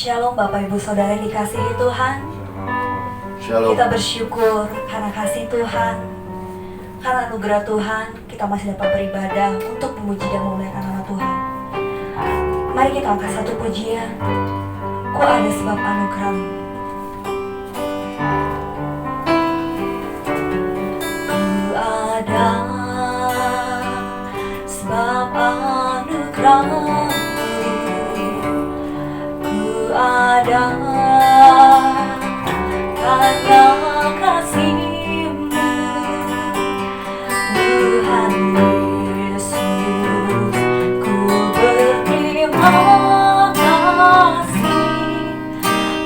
Shalom Bapak Ibu Saudara yang dikasihi Tuhan. Shalom. Kita bersyukur karena kasih Tuhan, karena anugerah Tuhan, kita masih dapat beribadah untuk memuji dan memuliakan nama Tuhan. Mari kita angkat satu pujian. Ku ada sebab anugerah-Mu. Ku ada sebab anugerah-Mu. Ku ada karena kasih-Mu, Tuhan Yesus. Ku berterima kasih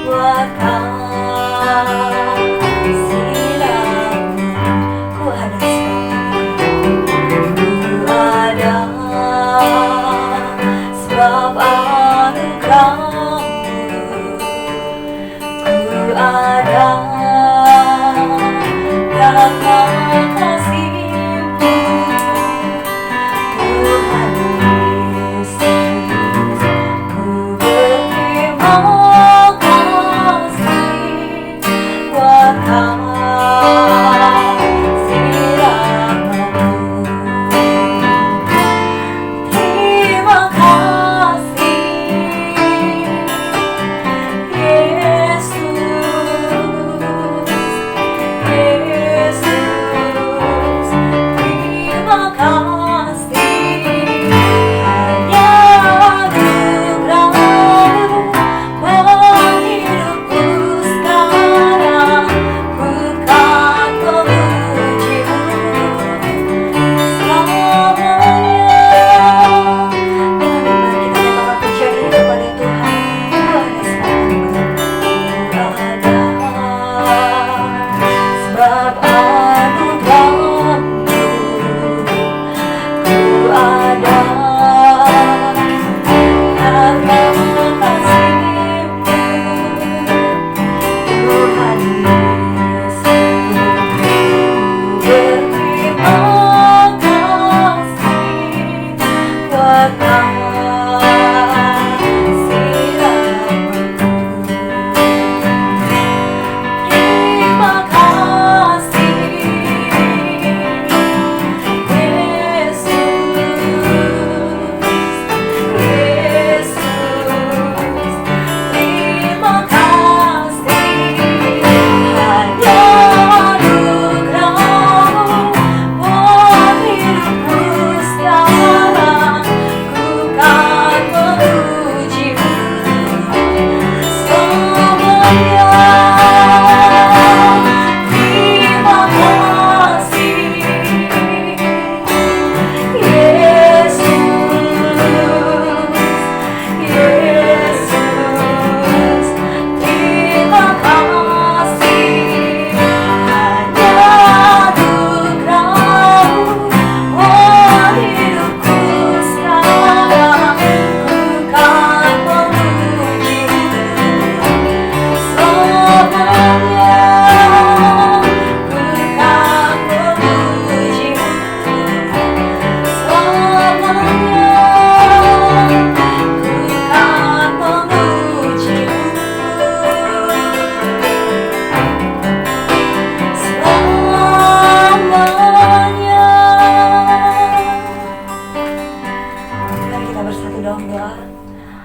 buat kasih-Mu. Ku ada sebab anugerah-Mu. Ku ada karena kasih-Mu, Tuhan Yesus. Ku berterima kasih buat kasih-Mu. Terima kasih Yesus, Yesus. Terima kasih hanya anugerah-Mu buat hidupku sekarang. Ku kan memuji-Mu selamanya. Mari kita nyatakan pujian ini kepada Tuhan. Ku ada sebab anugerah-Mu. Ku ada karena kasih-Mu, Tuhan Yesus. Ku berterima kasih buat kasih-Mu. Terima kasih Yesus, Yesus. Terima kasih hanya anugerah-Mu buat hidupku sekarang. Ku kan memuji-Mu selamanya. Terima kasih Yesus, Yesus. Terima kasih hanya anugerah-Mu buat hidupku sekarang. Ku kan memuji-Mu selamanya. Ku kan memuji-Mu selamanya. Ku kan memuji-Mu selamanya. Mari kita bersatu dalam doa.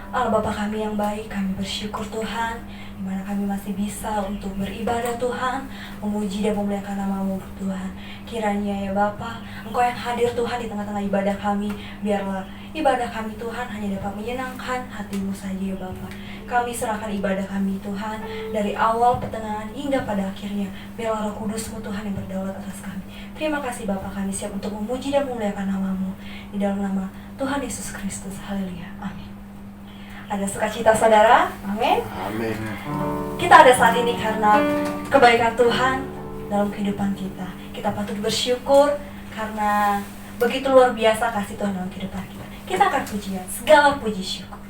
Allah Bapa kami yang baik, kami bersyukur Tuhan, di mana kami masih bisa untuk beribadah Tuhan, memuji dan memuliakan nama-Mu Tuhan. Kiranya ya Bapa, Engkau yang hadir Tuhan di tengah-tengah ibadah kami. Biarlah ibadah kami Tuhan hanya dapat menyenangkan hati-Mu saja ya Bapa. Kami serahkan ibadah kami Tuhan, dari awal, pertengahan, hingga pada akhirnya. Biarlah Roh Kudus-Mu Tuhan yang berdaulat atas kami. Terima kasih Bapa, kami siap untuk memuji dan memuliakan nama-Mu. Di dalam nama Tuhan Yesus Kristus. Haleluya. Amin. Ada sukacita saudara? Amin. Amin. Kita ada saat ini karena kebaikan Tuhan dalam kehidupan kita. Kita patut bersyukur karena begitu luar biasa kasih Tuhan dalam kehidupan kita. Kita akan pujian, segala puji syukur.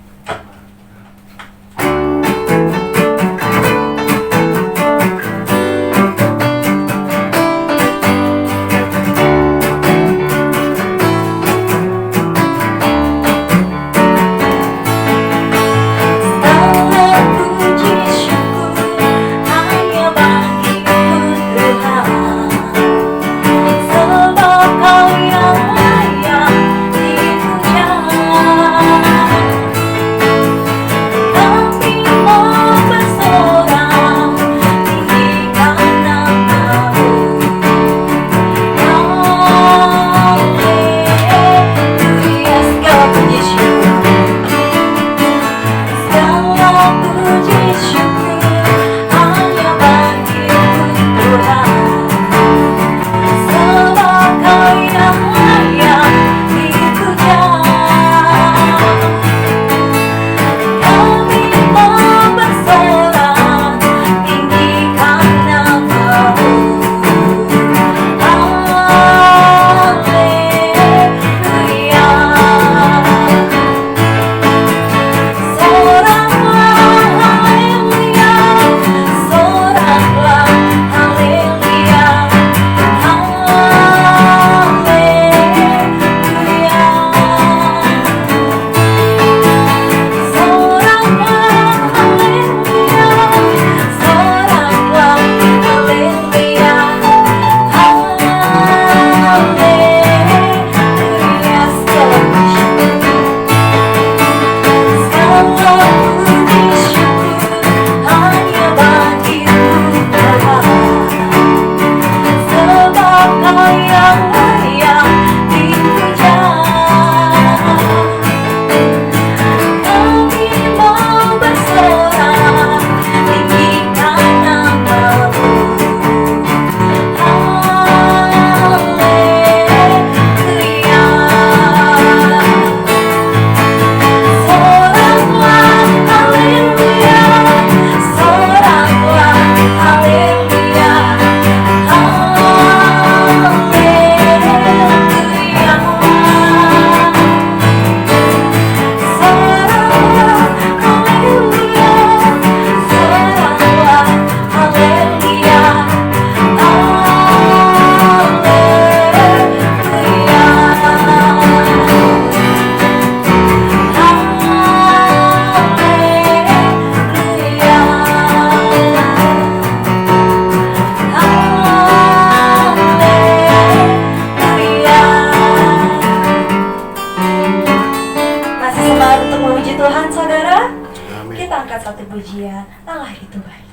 gemar untuk memuji Tuhan, saudara? Amin. Kita angkat satu pujian, Allah itu baik.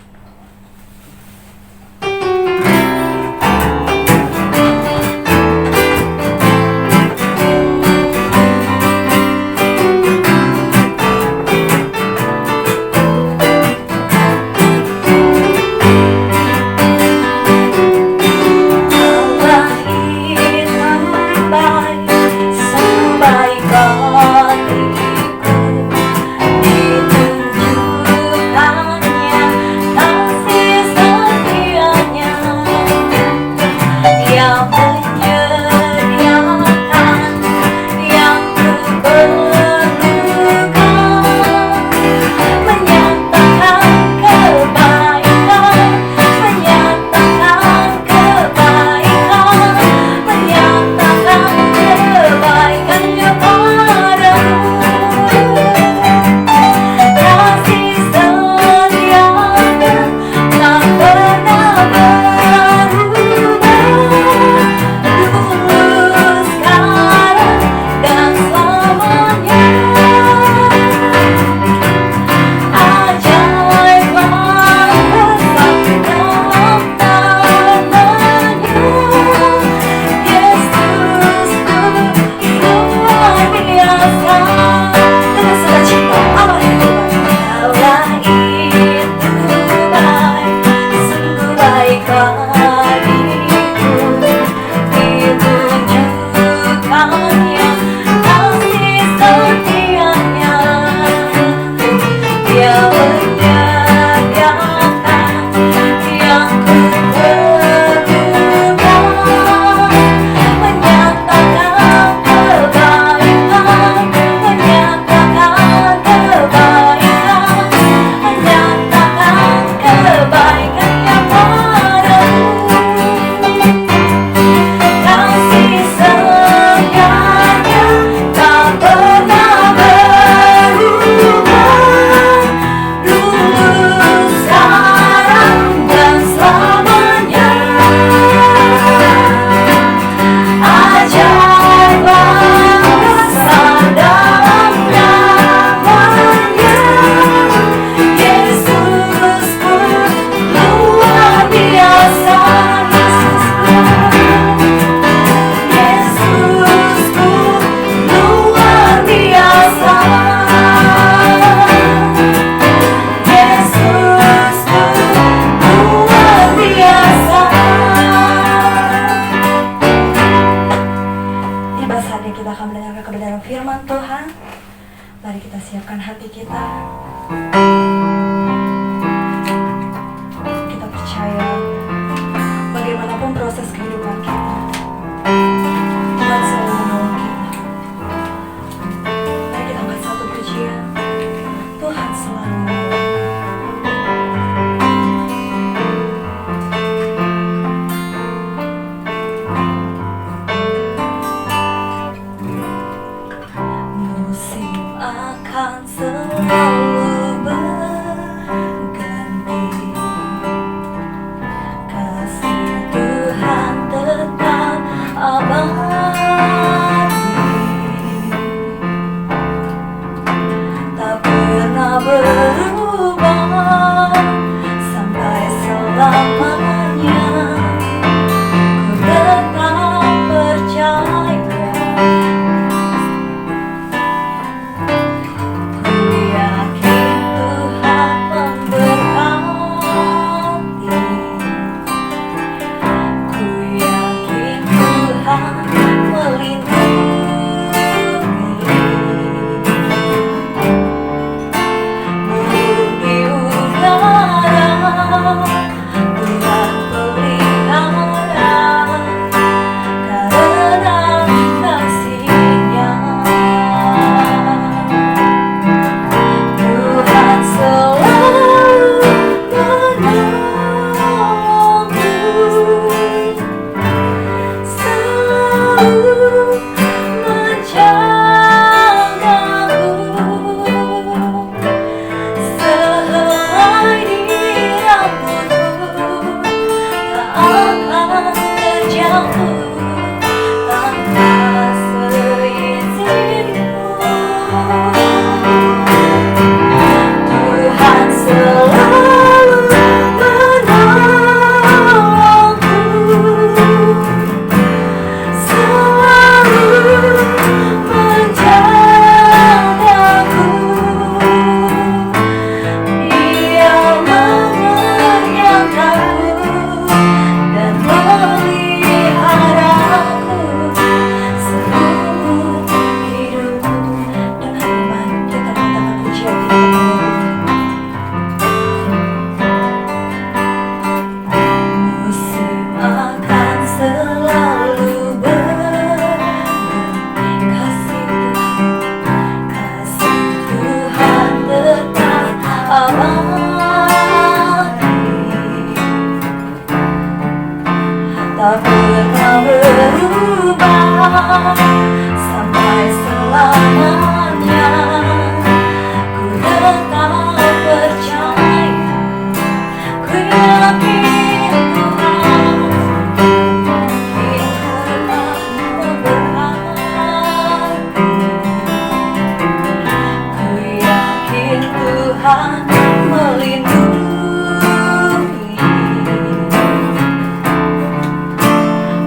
Tuhan melindungi.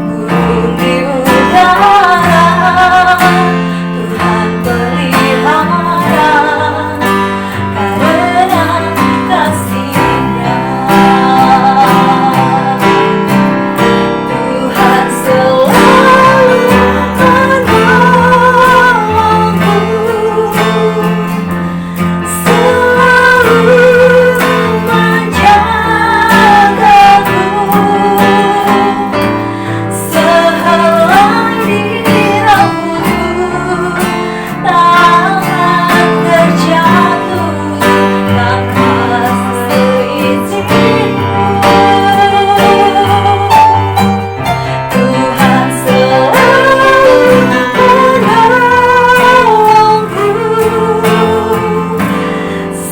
Burung di udara Tuhan pelihara karena kasih-Nya. Tuhan selalu menolongku, selalu menjagaku, sehelai di rambutku tak akan terjatuh tanpa seizinku. Tuhan selalu menolongku,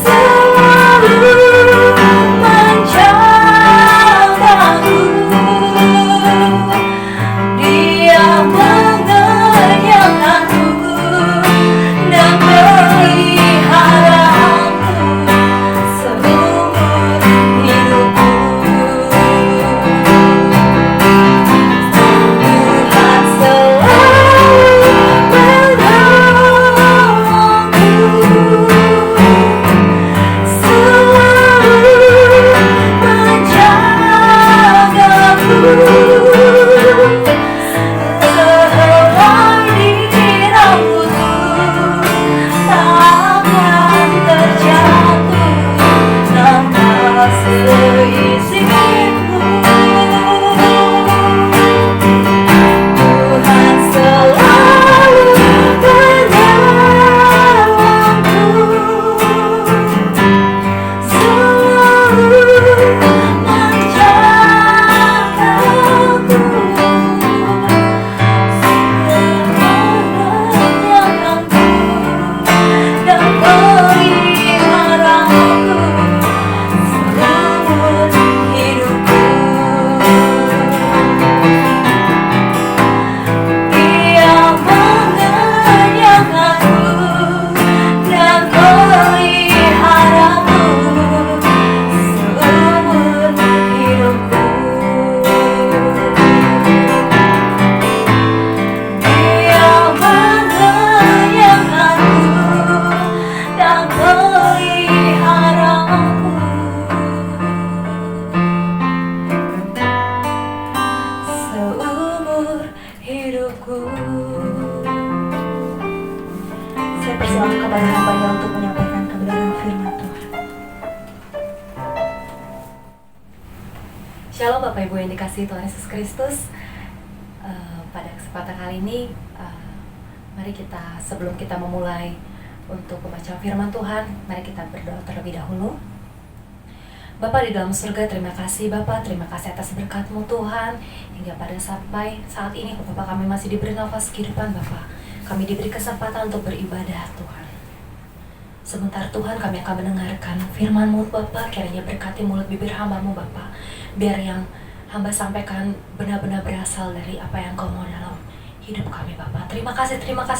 selalu menjagaku. Dia mengenyangkanku dan meliharaku seumur hidupku. Tuhan selalu menolongku, selalu menjagaku, sehelai di rambutku tak akan terjatuh tanpa seizinku. Tuhan selalu menolongku, selalu menjagaku, menyayangkanku dan meliharaku seumur hidupku. Dia mengenyangkanku dan meliharaku seumur hidupku. Dia mengenyangkanku dan meliharaku seumur hidupku. Saya persilakan kepada hamba-Nya untuk menyampaikan kebenaran firman Tuhan. Shalom Bapak Ibu yang dikasihi Tuhan Yesus Kristus. Pada kesempatan kali ini, mari kita sebelum kita memulai untuk membaca firman Tuhan, mari kita berdoa terlebih dahulu. Bapa di dalam surga, terima kasih Bapa, terima kasih atas berkat-Mu Tuhan, hingga pada sampai saat ini Bapa kami masih diberi nafas kehidupan Bapa. Kami diberi kesempatan untuk beribadah Tuhan. Sebentar Tuhan kami akan mendengarkan firman-Mu Bapa, kiranya berkati mulut bibir hamba-Mu Bapa, biar yang hamba sampaikan benar-benar berasal dari apa yang Kau mau dalam hidup kami Bapa. Terima kasih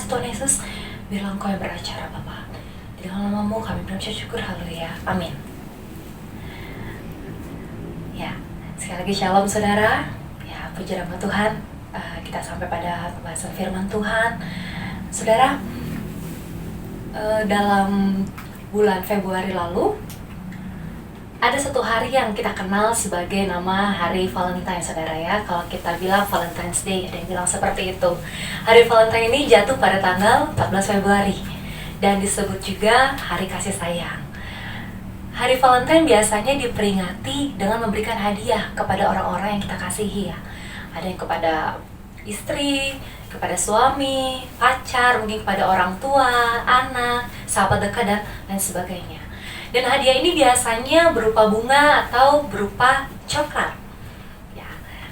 Tuhan Yesus, biarlah Engkau yang beracara Bapa. Di dalam nama-Mu kami berucap syukur, haleluya, amin. Ya, sekali lagi shalom saudara. Ya, puji nama Tuhan, kita sampai pada pembahasan firman Tuhan. Saudara, dalam bulan Februari lalu ada satu hari yang kita kenal sebagai nama Hari Valentine, saudara ya. Kalau kita bilang Valentine's Day, ada yang bilang seperti itu. Hari Valentine ini jatuh pada tanggal 14 Februari dan disebut juga Hari Kasih Sayang. Hari Valentine biasanya diperingati dengan memberikan hadiah kepada orang-orang yang kita kasihi ya. Ada yang kepada istri, kepada suami, pacar, mungkin kepada orang tua, anak, sahabat dekat, dan lain sebagainya. Dan hadiah ini biasanya berupa bunga atau berupa coklat. Ya,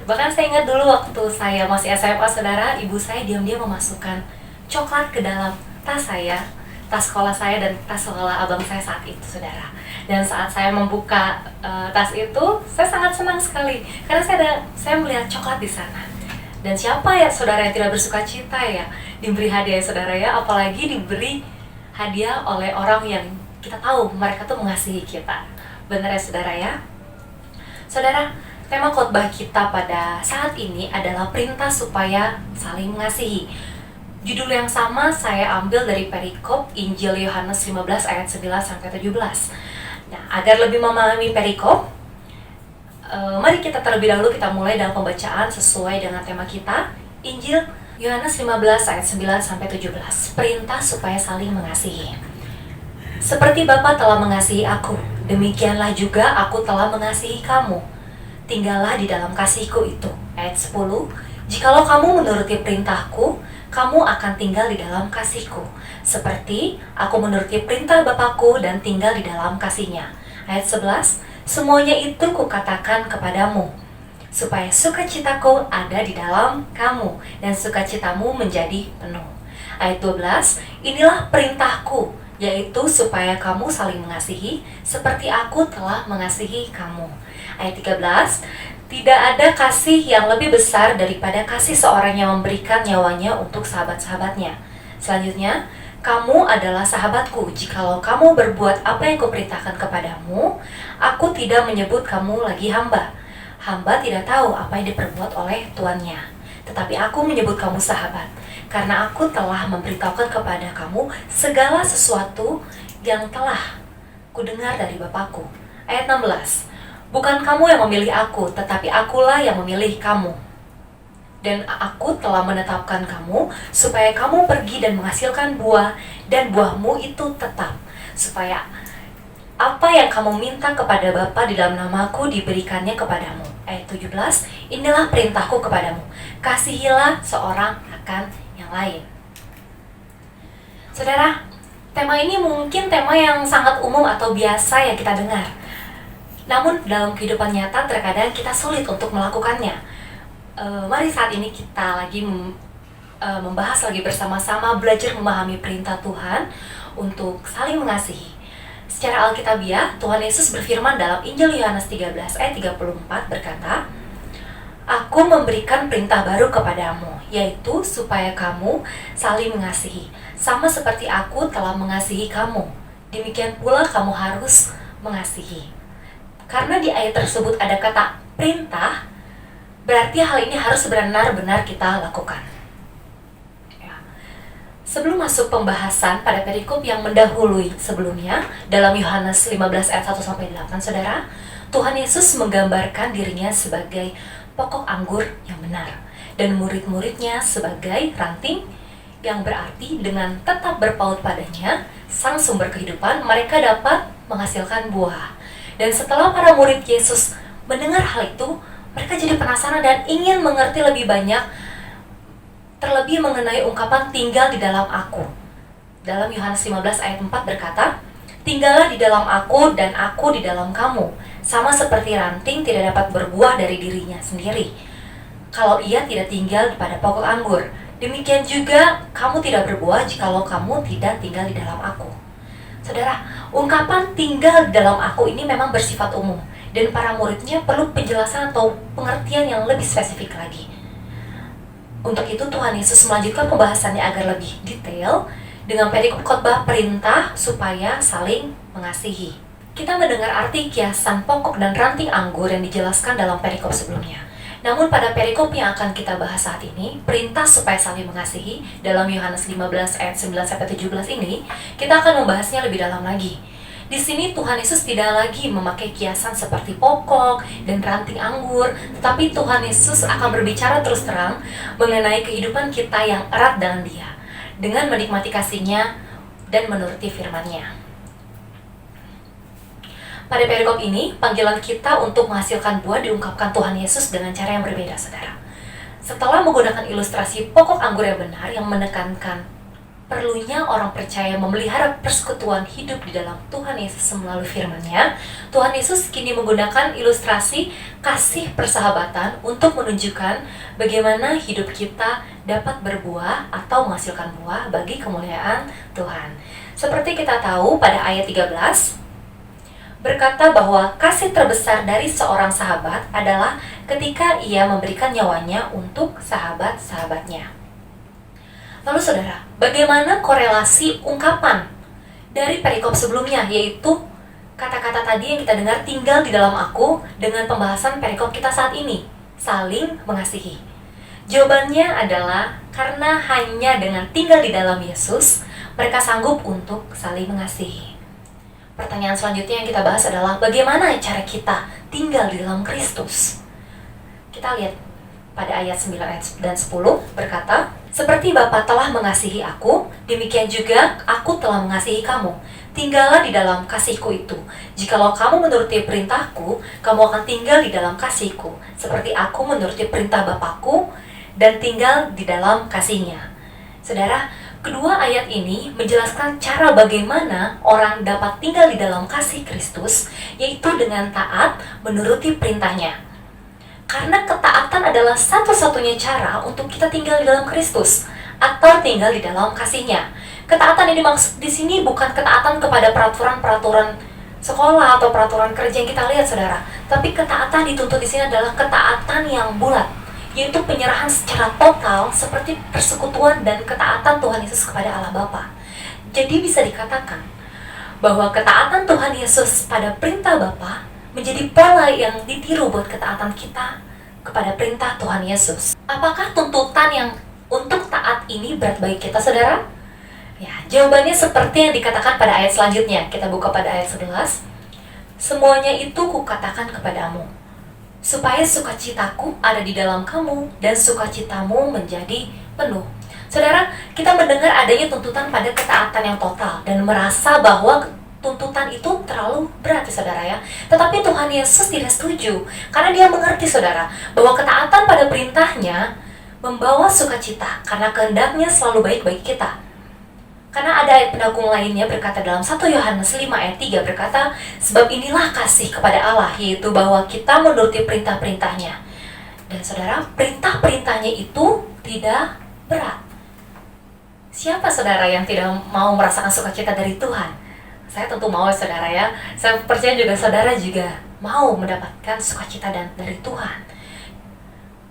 bahkan saya ingat dulu waktu saya masih SMA, saudara, ibu saya diam-diam memasukkan coklat ke dalam tas saya, tas sekolah saya dan tas sekolah abang saya saat itu, saudara. Dan saat saya membuka tas itu, saya sangat senang sekali karena saya melihat coklat di sana. Dan siapa ya saudara yang tidak bersuka cita ya diberi hadiah, saudara ya, apalagi diberi hadiah oleh orang yang kita tahu mereka tuh mengasihi kita. Benar ya saudara ya? Saudara, tema khotbah kita pada saat ini adalah perintah supaya saling mengasihi. Judul yang sama saya ambil dari perikop Injil Yohanes 15 ayat 9-17. Nah, agar lebih memahami perikop, mari kita terlebih dahulu kita mulai dalam pembacaan sesuai dengan tema kita, Injil Yohanes 15 ayat 9-17. Perintah supaya saling mengasihi. Seperti Bapa telah mengasihi aku, demikianlah juga aku telah mengasihi kamu. Tinggallah di dalam kasihku itu. Ayat 10. Jikalau kamu menuruti perintahku, kamu akan tinggal di dalam kasihku, seperti aku menuruti perintah Bapakku dan tinggal di dalam kasihnya. Ayat 11. Semuanya itu kukatakan kepadamu, supaya sukacitaku ada di dalam kamu, dan sukacitamu menjadi penuh. Ayat 12, inilah perintahku, yaitu supaya kamu saling mengasihi, seperti aku telah mengasihi kamu. Ayat 13, tidak ada kasih yang lebih besar daripada kasih seorang yang memberikan nyawanya untuk sahabat-sahabatnya. Selanjutnya, kamu adalah sahabatku, jikalau kamu berbuat apa yang kuperintahkan kepadamu. Aku tidak menyebut kamu lagi hamba. Hamba tidak tahu apa yang diperbuat oleh tuannya, tetapi aku menyebut kamu sahabat, karena aku telah memberitahukan kepada kamu segala sesuatu yang telah kudengar dari Bapakku. Ayat 16, bukan kamu yang memilih aku, tetapi akulah yang memilih kamu. Dan aku telah menetapkan kamu, supaya kamu pergi dan menghasilkan buah, dan buahmu itu tetap, supaya apa yang kamu minta kepada Bapa di dalam namaku diberikannya kepadamu. Ayat 17, inilah perintahku kepadamu, kasihilah seorang akan yang lain. Saudara, tema ini mungkin tema yang sangat umum atau biasa yang kita dengar. Namun dalam kehidupan nyata terkadang kita sulit untuk melakukannya. Mari saat ini kita lagi membahas lagi bersama-sama, belajar memahami perintah Tuhan untuk saling mengasihi. Secara Alkitabiah, Tuhan Yesus berfirman dalam Injil Yohanes 13 ayat 34 berkata, aku memberikan perintah baru kepadamu, yaitu supaya kamu saling mengasihi, sama seperti aku telah mengasihi kamu. Demikian pula kamu harus mengasihi. Karena di ayat tersebut ada kata perintah, berarti hal ini harus benar-benar kita lakukan. Sebelum masuk pembahasan pada perikop yang mendahului sebelumnya, dalam Yohanes 15 ayat 1-8, saudara, Tuhan Yesus menggambarkan dirinya sebagai pokok anggur yang benar, dan murid-muridnya sebagai ranting, yang berarti dengan tetap berpaut padanya, sang sumber kehidupan, mereka dapat menghasilkan buah. Dan setelah para murid Yesus mendengar hal itu, mereka jadi penasaran dan ingin mengerti lebih banyak, terlebih mengenai ungkapan tinggal di dalam aku. Dalam Yohanes 15 ayat 4 berkata, tinggallah di dalam aku dan aku di dalam kamu, sama seperti ranting tidak dapat berbuah dari dirinya sendiri kalau ia tidak tinggal pada pokok anggur. Demikian juga kamu tidak berbuah jikalau kamu tidak tinggal di dalam aku. Saudara, ungkapan tinggal di dalam aku ini memang bersifat umum, dan para muridnya perlu penjelasan atau pengertian yang lebih spesifik lagi. Untuk itu Tuhan Yesus melanjutkan pembahasannya agar lebih detail dengan perikop khotbah perintah supaya saling mengasihi. Kita mendengar arti kiasan pokok dan ranting anggur yang dijelaskan dalam perikop sebelumnya. Namun pada perikop yang akan kita bahas saat ini, perintah supaya saling mengasihi dalam Yohanes 15 ayat 9-17 ini, kita akan membahasnya lebih dalam lagi. Di sini Tuhan Yesus tidak lagi memakai kiasan seperti pokok dan ranting anggur, tetapi Tuhan Yesus akan berbicara terus terang mengenai kehidupan kita yang erat dengan Dia, dengan menikmati kasih-Nya dan menuruti firman-Nya. Pada perikop ini, panggilan kita untuk menghasilkan buah diungkapkan Tuhan Yesus dengan cara yang berbeda, saudara. Setelah menggunakan ilustrasi pokok anggur yang benar yang menekankan perlunya orang percaya memelihara persekutuan hidup di dalam Tuhan Yesus melalui firman-Nya, Tuhan Yesus kini menggunakan ilustrasi kasih persahabatan untuk menunjukkan bagaimana hidup kita dapat berbuah atau menghasilkan buah bagi kemuliaan Tuhan. Seperti kita tahu pada ayat 13, berkata bahwa kasih terbesar dari seorang sahabat adalah ketika ia memberikan nyawanya untuk sahabat-sahabatnya. Lalu saudara, bagaimana korelasi ungkapan dari perikop sebelumnya, yaitu kata-kata tadi yang kita dengar, tinggal di dalam aku, dengan pembahasan perikop kita saat ini, saling mengasihi. Jawabannya adalah karena hanya dengan tinggal di dalam Yesus, mereka sanggup untuk saling mengasihi. Pertanyaan selanjutnya yang kita bahas adalah bagaimana cara kita tinggal di dalam Kristus. Kita lihat pada ayat 9 dan 10 berkata, seperti Bapa telah mengasihi aku, demikian juga aku telah mengasihi kamu. Tinggallah di dalam kasihku itu. Jikalau kamu menuruti perintahku, kamu akan tinggal di dalam kasihku, seperti aku menuruti perintah Bapakku dan tinggal di dalam kasihnya. Saudara, kedua ayat ini menjelaskan cara bagaimana orang dapat tinggal di dalam kasih Kristus, yaitu dengan taat menuruti perintahnya. Karena ketaatan adalah satu-satunya cara untuk kita tinggal di dalam Kristus atau tinggal di dalam kasih-Nya. Ketaatan yang dimaksud di sini bukan ketaatan kepada peraturan-peraturan sekolah atau peraturan kerja yang kita lihat, saudara. Tapi ketaatan dituntut di sini adalah ketaatan yang bulat, yaitu penyerahan secara total seperti persekutuan dan ketaatan Tuhan Yesus kepada Allah Bapa. Jadi bisa dikatakan bahwa ketaatan Tuhan Yesus pada perintah Bapa menjadi pola yang ditiru buat ketaatan kita kepada perintah Tuhan Yesus. Apakah tuntutan yang untuk taat ini berat bagi kita, saudara? Ya, jawabannya seperti yang dikatakan pada ayat selanjutnya. Kita buka pada ayat 11. Semuanya itu kukatakan kepadamu, supaya sukacitaku ada di dalam kamu dan sukacitamu menjadi penuh. Saudara, kita mendengar adanya tuntutan pada ketaatan yang total dan merasa bahwa tuntutan itu terlalu berat, saudara ya. Tetapi Tuhan Yesus tidak setuju, karena Dia mengerti, saudara, bahwa ketaatan pada perintahnya membawa sukacita, karena kehendaknya selalu baik bagi kita. Karena ada ayat pendukung lainnya berkata dalam 1 Yohanes 5 ayat 3 berkata, sebab inilah kasih kepada Allah, yaitu bahwa kita menuruti perintah-perintahnya. Dan saudara, perintah-perintahnya itu tidak berat. Siapa saudara yang tidak mau merasakan sukacita dari Tuhan? Saya tentu mau, saudara ya. Saya percaya juga saudara juga mau mendapatkan sukacita dari Tuhan.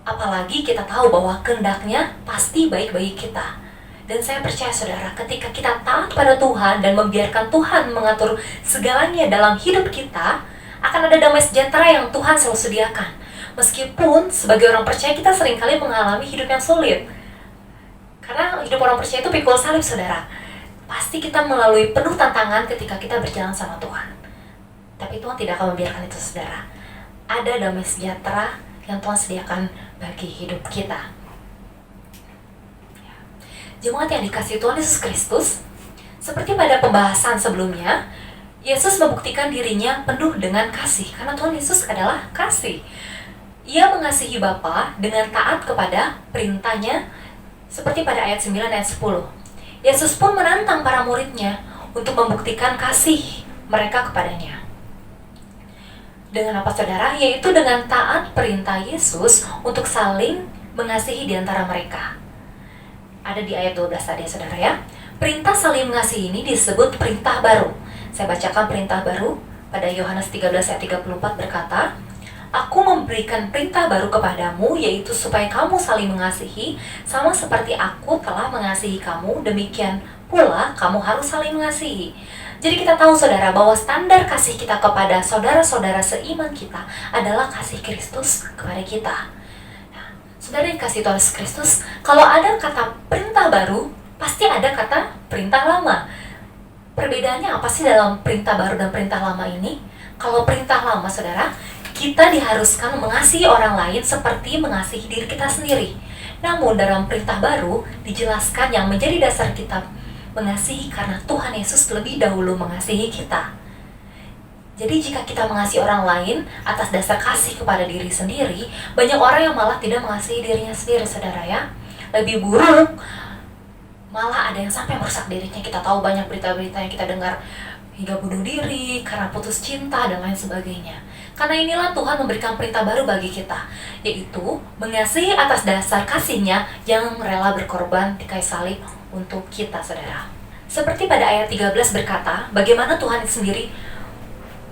Apalagi kita tahu bahwa kehendaknya pasti baik bagi kita. Dan saya percaya, saudara, ketika kita taat pada Tuhan dan membiarkan Tuhan mengatur segalanya dalam hidup kita, akan ada damai sejahtera yang Tuhan selalu sediakan. Meskipun sebagai orang percaya kita seringkali mengalami hidup yang sulit. Karena hidup orang percaya itu pikul salib, saudara. Pasti kita melalui penuh tantangan ketika kita berjalan sama Tuhan. Tapi Tuhan tidak akan membiarkan itu, saudara. Ada damai sejahtera yang Tuhan sediakan bagi hidup kita. Jemaat yang dikasihi Tuhan Yesus Kristus, seperti pada pembahasan sebelumnya, Yesus membuktikan dirinya penuh dengan kasih, karena Tuhan Yesus adalah kasih. Ia mengasihi Bapa dengan taat kepada perintahnya, seperti pada ayat 9 dan 10. Yesus pun menantang para muridnya untuk membuktikan kasih mereka kepadanya. Dengan apa, saudara? Yaitu dengan taat perintah Yesus untuk saling mengasihi di antara mereka. Ada di ayat 12 tadi, saudara ya. Perintah saling mengasihi ini disebut perintah baru. Saya bacakan perintah baru pada Yohanes 13 ayat 34 berkata, Aku memberikan perintah baru kepadamu, yaitu supaya kamu saling mengasihi, sama seperti aku telah mengasihi kamu, demikian pula kamu harus saling mengasihi. Jadi kita tahu, saudara, bahwa standar kasih kita kepada saudara-saudara seiman kita adalah kasih Kristus kepada kita. Nah, saudara yang kasih Tuhan Yesus Kristus, kalau ada kata perintah baru, pasti ada kata perintah lama. Perbedaannya apa sih dalam perintah baru dan perintah lama ini? Kalau perintah lama, saudara, kita diharuskan mengasihi orang lain seperti mengasihi diri kita sendiri. Namun dalam perintah baru dijelaskan yang menjadi dasar kita mengasihi karena Tuhan Yesus lebih dahulu mengasihi kita. Jadi jika kita mengasihi orang lain atas dasar kasih kepada diri sendiri, banyak orang yang malah tidak mengasihi dirinya sendiri, saudara ya. Lebih buruk, malah ada yang sampai merusak dirinya. Kita tahu banyak berita-berita yang kita dengar, hingga bunuh diri karena putus cinta dan lain sebagainya. Karena inilah Tuhan memberikan perintah baru bagi kita, yaitu mengasihi atas dasar kasih-Nya yang rela berkorban di kayu salib untuk kita, saudara. Seperti pada ayat 13 berkata, bagaimana Tuhan sendiri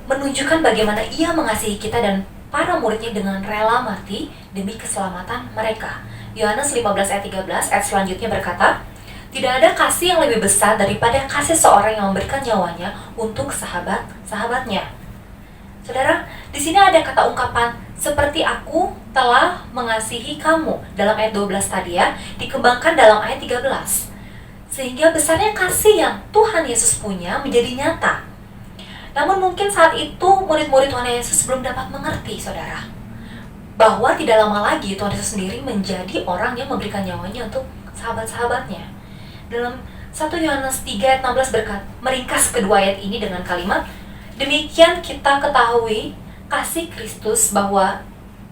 menunjukkan bagaimana Ia mengasihi kita dan para murid-Nya dengan rela mati demi keselamatan mereka. Yohanes 15 ayat 13 ayat selanjutnya berkata, Tidak ada kasih yang lebih besar daripada kasih seorang yang memberikan nyawanya untuk sahabat-sahabatnya. Saudara, di sini ada kata ungkapan seperti aku telah mengasihi kamu dalam ayat 12 tadi ya, dikembangkan dalam ayat 13. Sehingga besarnya kasih yang Tuhan Yesus punya menjadi nyata. Namun mungkin saat itu murid-murid Tuhan Yesus belum dapat mengerti, saudara, bahwa tidak lama lagi Tuhan Yesus sendiri menjadi orang yang memberikan nyawanya untuk sahabat-sahabatnya. Dalam 1 Yohanes 3 ayat 16 meringkas kedua ayat ini dengan kalimat, demikian kita ketahui kasih Kristus bahwa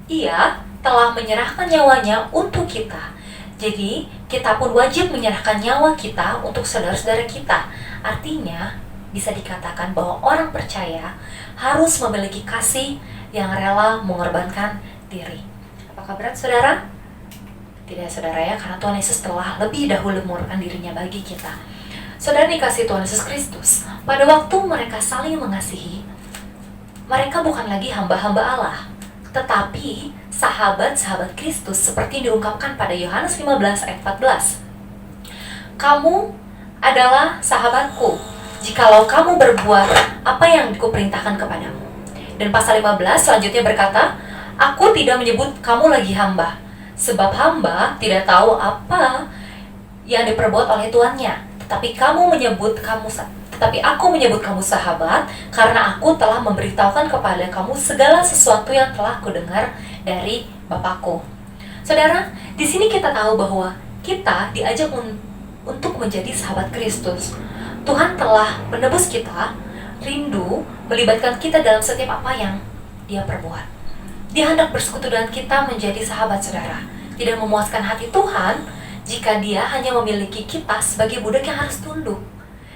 Ia telah menyerahkan nyawanya untuk kita. Jadi, kita pun wajib menyerahkan nyawa kita untuk saudara-saudara kita. Artinya, bisa dikatakan bahwa orang percaya harus memiliki kasih yang rela mengorbankan diri. Apakah berat, saudara? Tidak, saudara ya, karena Tuhan Yesus telah lebih dahulu mengorbankan dirinya bagi kita. Saudara dikasih Tuhan Yesus Kristus, pada waktu mereka saling mengasihi, mereka bukan lagi hamba-hamba Allah, tetapi sahabat-sahabat Kristus seperti diungkapkan pada Yohanes 15 ayat 14. Kamu adalah sahabatku jikalau kamu berbuat apa yang kuperintahkan kepadamu. Dan pasal 15 selanjutnya berkata, aku tidak menyebut kamu lagi hamba, sebab hamba tidak tahu apa yang diperbuat oleh tuannya. Tetapi aku menyebut kamu sahabat, karena aku telah memberitahukan kepada kamu segala sesuatu yang telah kudengar dari Bapakku. Saudara, di sini kita tahu bahwa kita diajak untuk menjadi sahabat Kristus. Tuhan telah menebus kita, rindu melibatkan kita dalam setiap apa yang Dia perbuat. Dia hendak bersekutu dengan kita menjadi sahabat, saudara. Tidak memuaskan hati Tuhan jika Dia hanya memiliki kita sebagai budak yang harus tunduk.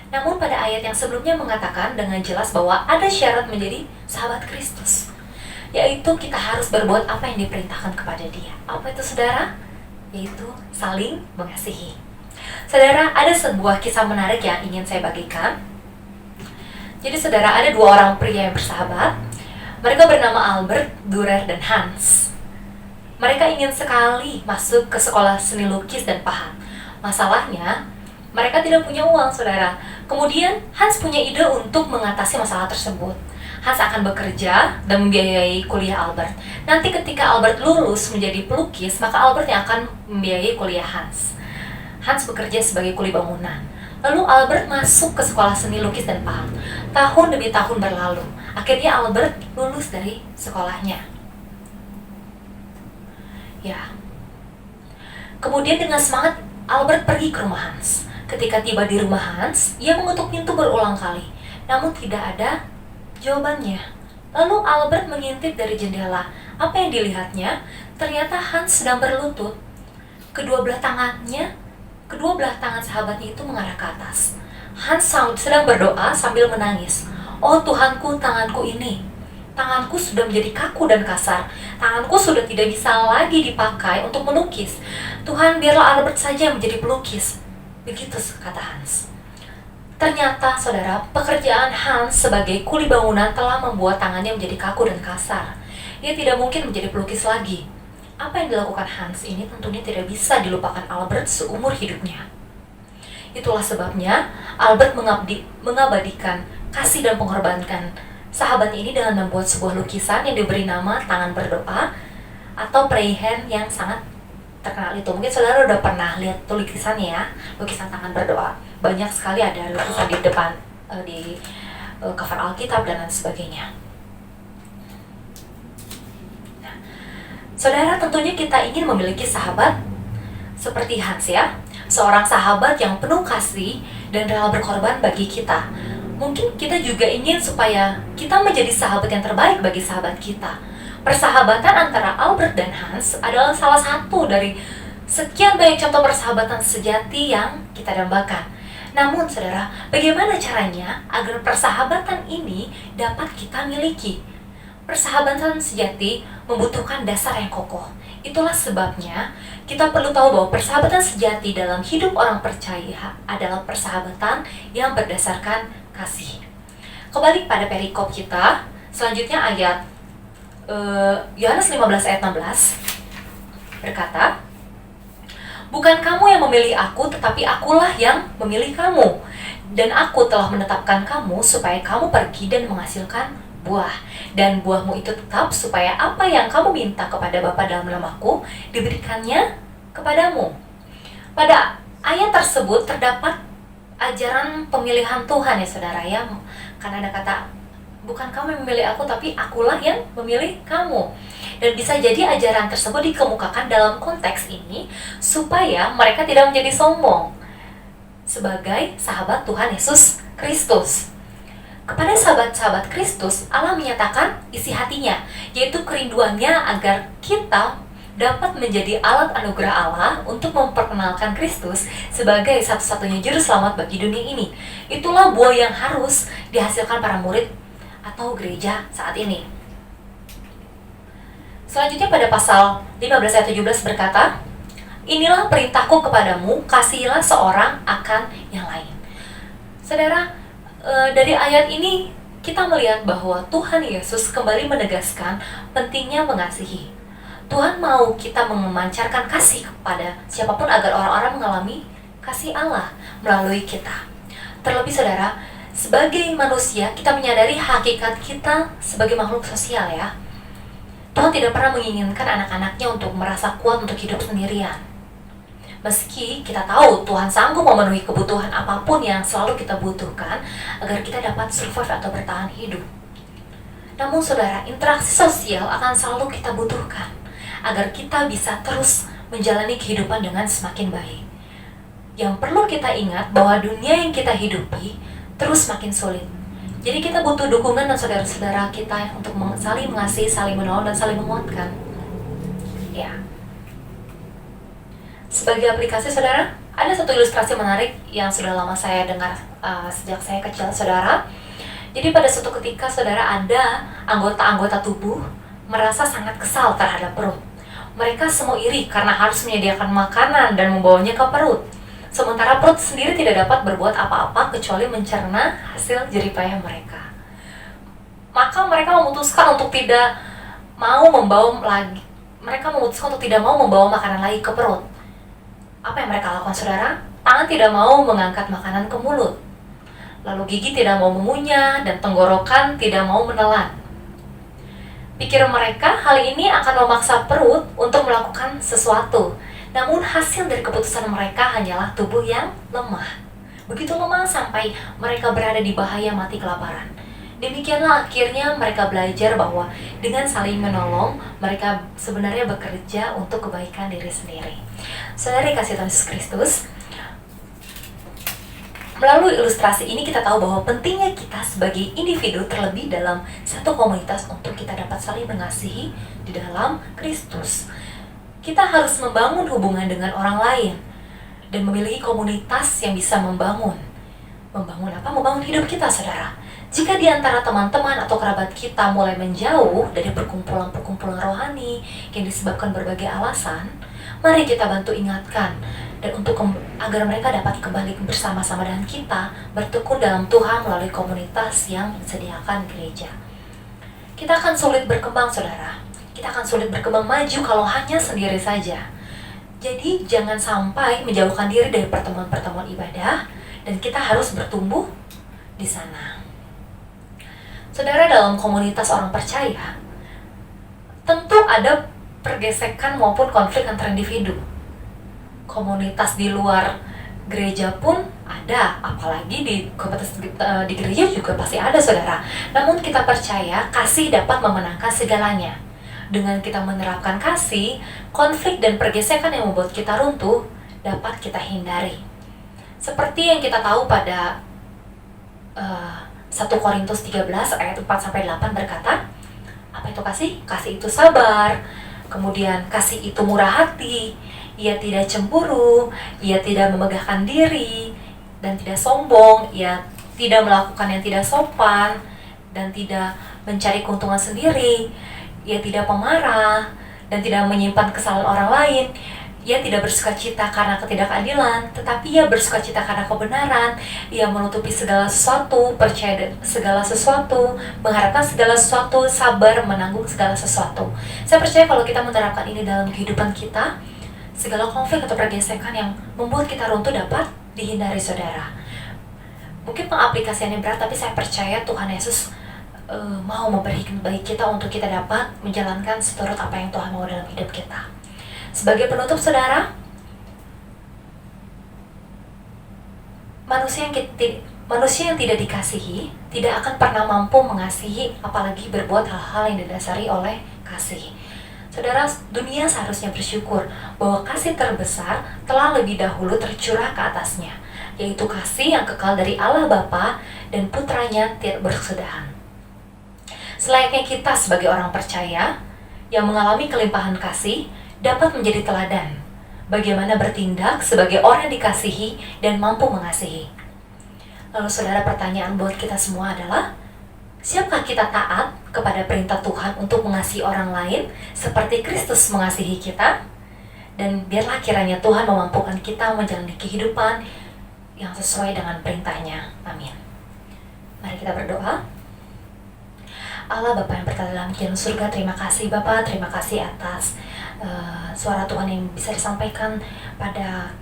Namun pada ayat yang sebelumnya mengatakan dengan jelas bahwa ada syarat menjadi sahabat Kristus, yaitu kita harus berbuat apa yang diperintahkan kepada Dia. Apa itu, saudara? Yaitu saling mengasihi. Saudara, ada sebuah kisah menarik yang ingin saya bagikan. Jadi saudara, ada dua orang pria yang bersahabat. Mereka bernama Albert, Dürer, dan Hans. Mereka ingin sekali masuk ke sekolah seni lukis dan pahat. Masalahnya, mereka tidak punya uang, saudara. Kemudian, Hans punya ide untuk mengatasi masalah tersebut. Hans akan bekerja dan membiayai kuliah Albert. Nanti ketika Albert lulus menjadi pelukis, maka Albert yang akan membiayai kuliah Hans. Hans bekerja sebagai kuli bangunan. Lalu Albert masuk ke sekolah seni lukis dan pahat. Tahun demi tahun berlalu. Akhirnya Albert lulus dari sekolahnya. Ya. Kemudian dengan semangat Albert pergi ke rumah Hans. Ketika tiba di rumah Hans, ia mengetuk pintu berulang kali, namun tidak ada jawabannya. Lalu Albert mengintip dari jendela. Apa yang dilihatnya? Ternyata Hans sedang berlutut. Kedua belah tangan sahabatnya itu mengarah ke atas. Hans sedang berdoa sambil menangis. Oh Tuhanku, tanganku ini. Tanganku sudah menjadi kaku dan kasar. Tanganku sudah tidak bisa lagi dipakai untuk melukis. Tuhan, biarlah Albert saja menjadi pelukis. Begitu kata Hans. Ternyata, saudara, pekerjaan Hans sebagai kuli bangunan telah membuat tangannya menjadi kaku dan kasar. Ia tidak mungkin menjadi pelukis lagi. Apa yang dilakukan Hans ini tentunya tidak bisa dilupakan Albert seumur hidupnya. Itulah sebabnya Albert mengabadikan kasih dan pengorbanan sahabatnya ini dengan membuat sebuah lukisan yang diberi nama Tangan Berdoa atau Freihand yang sangat terkenal itu. Mungkin saudara udah pernah lihat tuh lukisannya ya, lukisan Tangan Berdoa. Banyak sekali ada lukisan di depan, di cover Alkitab dan lain sebagainya. Saudara, tentunya kita ingin memiliki sahabat seperti Hans ya. Seorang sahabat yang penuh kasih dan rela berkorban bagi kita. Mungkin kita juga ingin supaya kita menjadi sahabat yang terbaik bagi sahabat kita. Persahabatan antara Albert dan Hans adalah salah satu dari sekian banyak contoh persahabatan sejati yang kita dambakan. Namun saudara, bagaimana caranya agar persahabatan ini dapat kita miliki? Persahabatan sejati membutuhkan dasar yang kokoh. Itulah sebabnya kita perlu tahu bahwa persahabatan sejati dalam hidup orang percaya adalah persahabatan yang berdasarkan kasih. Kembali pada perikop kita, selanjutnya ayat Yohanes 15 ayat 16 berkata, Bukan kamu yang memilih aku, tetapi akulah yang memilih kamu. Dan aku telah menetapkan kamu supaya kamu pergi dan menghasilkan buah. Dan buahmu itu tetap supaya apa yang kamu minta kepada Bapa dalam namaku diberikannya kepadamu. Pada ayat tersebut terdapat ajaran pemilihan Tuhan ya saudara ya. Karena ada kata, bukan kamu yang memilih aku, tapi akulah yang memilih kamu. Dan bisa jadi ajaran tersebut dikemukakan dalam konteks ini supaya mereka tidak menjadi sombong sebagai sahabat Tuhan Yesus Kristus. Kepada sahabat-sahabat Kristus, Allah menyatakan isi hatinya, yaitu kerinduannya agar kita dapat menjadi alat anugerah Allah untuk memperkenalkan Kristus sebagai satu-satunya juru selamat bagi dunia ini. Itulah buah yang harus dihasilkan para murid atau gereja saat ini. Selanjutnya pada pasal 15 ayat 17 berkata, inilah perintahku kepadamu, kasihilah seorang akan yang lain. Saudara, dari ayat ini kita melihat bahwa Tuhan Yesus kembali menegaskan pentingnya mengasihi. Tuhan mau kita memancarkan kasih kepada siapapun agar orang-orang mengalami kasih Allah melalui kita. Terlebih saudara, sebagai manusia kita menyadari hakikat kita sebagai makhluk sosial ya. Tuhan tidak pernah menginginkan anak-anaknya untuk merasa kuat untuk hidup sendirian. Meski kita tahu Tuhan sanggup memenuhi kebutuhan apapun yang selalu kita butuhkan agar kita dapat survive atau bertahan hidup. Namun saudara, interaksi sosial akan selalu kita butuhkan agar kita bisa terus menjalani kehidupan dengan semakin baik. Yang perlu kita ingat bahwa dunia yang kita hidupi terus makin sulit. Jadi kita butuh dukungan dan saudara-saudara kita untuk saling mengasihi, saling menolong, dan saling menguatkan. Ya. Sebagai aplikasi saudara, ada satu ilustrasi menarik yang sudah lama saya dengar sejak saya kecil saudara. Jadi pada suatu ketika saudara ada anggota-anggota tubuh merasa sangat kesal terhadap perut. Mereka semua iri karena harus menyediakan makanan dan membawanya ke perut. Sementara perut sendiri tidak dapat berbuat apa-apa kecuali mencerna hasil jeripayah mereka. Maka mereka memutuskan untuk tidak mau membawa makanan lagi ke perut. Apa yang mereka lakukan saudara? Tangan tidak mau mengangkat makanan ke mulut. Lalu gigi tidak mau mengunyah dan tenggorokan tidak mau menelan. Pikir mereka hal ini akan memaksa perut untuk melakukan sesuatu. Namun hasil dari keputusan mereka hanyalah tubuh yang lemah. Begitu lemah sampai mereka berada di bahaya mati kelaparan. Demikianlah akhirnya mereka belajar bahwa dengan saling menolong, mereka sebenarnya bekerja untuk kebaikan diri sendiri. Saudari kasih Tuhan Yesus Kristus, melalui ilustrasi ini kita tahu bahwa pentingnya kita sebagai individu terlebih dalam satu komunitas untuk kita dapat saling mengasihi di dalam Kristus. Kita harus membangun hubungan dengan orang lain dan memiliki komunitas yang bisa membangun. Membangun apa? Membangun hidup kita, saudara. Jika di antara teman-teman atau kerabat kita mulai menjauh dari perkumpulan-perkumpulan rohani yang disebabkan berbagai alasan, mari kita bantu ingatkan dan agar mereka dapat kembali bersama-sama dengan kita bertekun dalam Tuhan melalui komunitas yang disediakan gereja. Kita akan sulit berkembang, saudara. Kita akan sulit berkembang maju kalau hanya sendiri saja. Jadi jangan sampai menjauhkan diri dari pertemuan-pertemuan ibadah dan kita harus bertumbuh di sana. Saudara, dalam komunitas orang percaya, tentu ada pergesekan maupun konflik antar individu. Komunitas di luar gereja pun ada, apalagi di komunitas di gereja juga pasti ada, saudara. Namun kita percaya kasih dapat memenangkan segalanya. Dengan kita menerapkan kasih, konflik dan pergesekan yang membuat kita runtuh dapat kita hindari. Seperti yang kita tahu pada 1 Korintus 13 ayat 4-8 berkata, apa itu kasih? Kasih itu sabar, kemudian kasih itu murah hati, ia tidak cemburu, ia tidak memegahkan diri, dan tidak sombong, ia tidak melakukan yang tidak sopan, dan tidak mencari keuntungan sendiri, ia tidak pemarah, dan tidak menyimpan kesalahan orang lain. Ia tidak bersukacita karena ketidakadilan, tetapi ia bersukacita karena kebenaran. Ia menutupi segala sesuatu, percaya segala sesuatu, mengharapkan segala sesuatu, sabar menanggung segala sesuatu. Saya percaya kalau kita menerapkan ini dalam kehidupan kita, Segala konflik atau pergesekan yang membuat kita runtuh dapat dihindari, saudara. Mungkin pengaplikasiannya berat, tapi saya percaya Tuhan Yesus mau memberi hikmat bagi kita untuk kita dapat menjalankan seturut apa yang Tuhan mau dalam hidup kita. Sebagai penutup, saudara, manusia yang tidak dikasihi tidak akan pernah mampu mengasihi, apalagi berbuat hal-hal yang didasari oleh kasih. Saudara, dunia seharusnya bersyukur bahwa kasih terbesar telah lebih dahulu tercurah ke atasnya, yaitu kasih yang kekal dari Allah Bapa dan Putranya tidak berkesudahan. Selayaknya kita sebagai orang percaya yang mengalami kelimpahan kasih dapat menjadi teladan bagaimana bertindak sebagai orang yang dikasihi dan mampu mengasihi. Lalu saudara, pertanyaan buat kita semua adalah, siapkah kita taat kepada perintah Tuhan untuk mengasihi orang lain seperti Kristus mengasihi kita? Dan biarlah kiranya Tuhan memampukan kita menjalani kehidupan yang sesuai dengan perintahnya. Amin. Mari kita berdoa. Allah Bapa yang berada dalam kerajaan surga, terima kasih Bapa, terima kasih atas suara Tuhan yang bisa disampaikan pada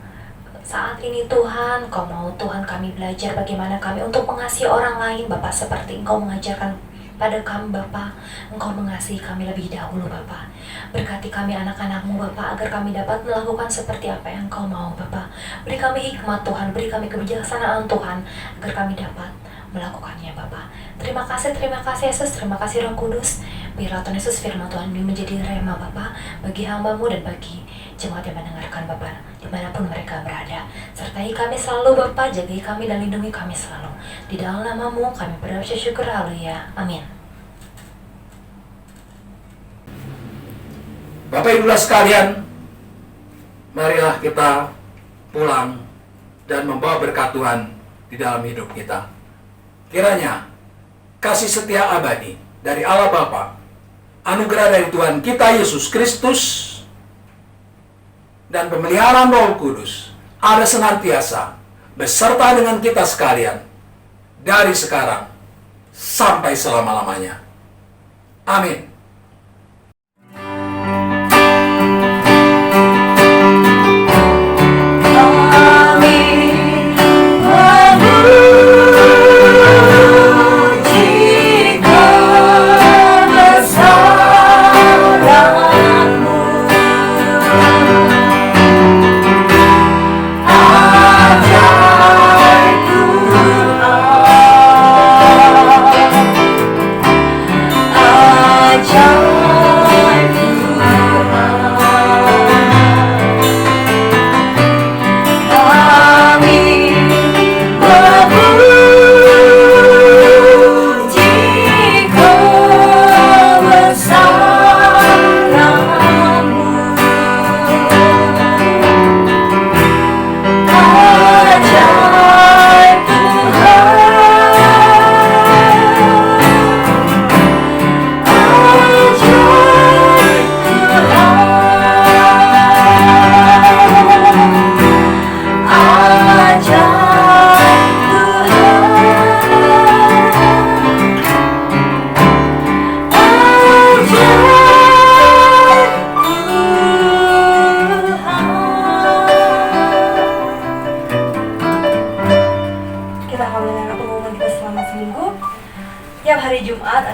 saat ini Tuhan. Kau mau Tuhan kami belajar bagaimana kami untuk mengasihi orang lain Bapa, seperti Engkau mengajarkan pada kami Bapa. Engkau mengasihi kami lebih dahulu Bapa. Berkati kami anak-anak-Mu Bapa, agar kami dapat melakukan seperti apa yang Engkau mau Bapa. Beri kami hikmat Tuhan, beri kami kebijaksanaan Tuhan, agar kami dapat melakukannya Bapa. Terima kasih Yesus, terima kasih Roh Kudus. Biarlah Tuhan Yesus firman Tuhan ini menjadi rema Bapa bagi hamba-Mu dan bagi jemaat yang mendengarkan Bapa, dimanapun mereka berada. Sertai kami selalu Bapa, jagai kami dan lindungi kami selalu. Di dalam nama-Mu kami berdoa syukur, haleluya, amin. Bapak Ibu sekalian, marilah kita pulang dan membawa berkat Tuhan di dalam hidup kita. Kiranya kasih setia abadi dari Allah Bapa, anugerah dari Tuhan kita Yesus Kristus, dan pemeliharaan Roh Kudus ada senantiasa beserta dengan kita sekalian dari sekarang sampai selama-lamanya. Amin.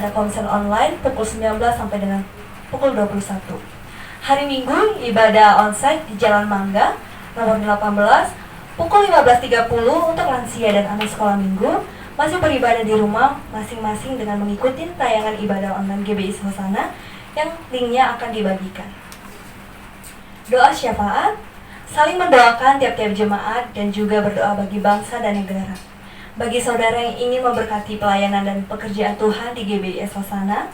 Konser online pukul 19 sampai dengan pukul 21. Hari Minggu ibadah onsite di Jalan Mangga nomor 18 pukul 15.30 untuk lansia dan anak sekolah minggu. Masih beribadah di rumah masing-masing dengan mengikuti tayangan ibadah online GBI Hosana yang linknya akan dibagikan. Doa syafaat, saling mendoakan tiap-tiap jemaat dan juga berdoa bagi bangsa dan negara. Bagi saudara yang ingin memberkati pelayanan dan pekerjaan Tuhan di GBI Hosana,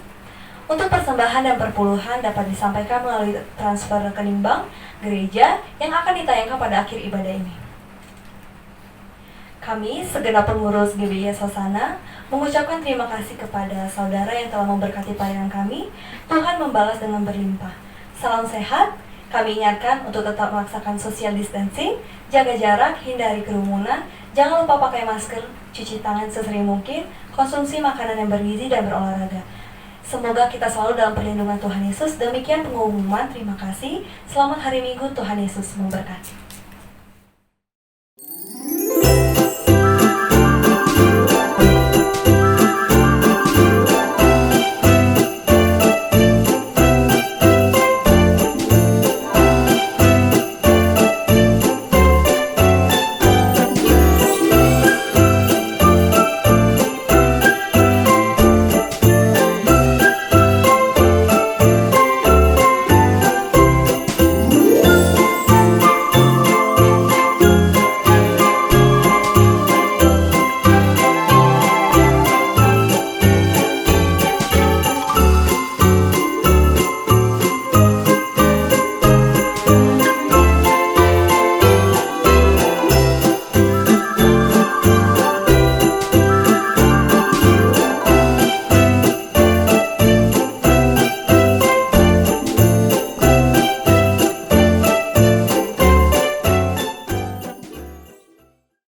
untuk persembahan dan perpuluhan dapat disampaikan melalui transfer rekening bank gereja yang akan ditayangkan pada akhir ibadah ini. Kami, segenap pengurus GBI Hosana, mengucapkan terima kasih kepada saudara yang telah memberkati pelayanan kami. Tuhan membalas dengan berlimpah. Salam sehat. Kami ingatkan untuk tetap melaksanakan social distancing, jaga jarak, hindari kerumunan, jangan lupa pakai masker, cuci tangan sesering mungkin, konsumsi makanan yang bergizi dan berolahraga. Semoga kita selalu dalam perlindungan Tuhan Yesus. Demikian pengumuman. Terima kasih. Selamat hari Minggu. Tuhan Yesus memberkati.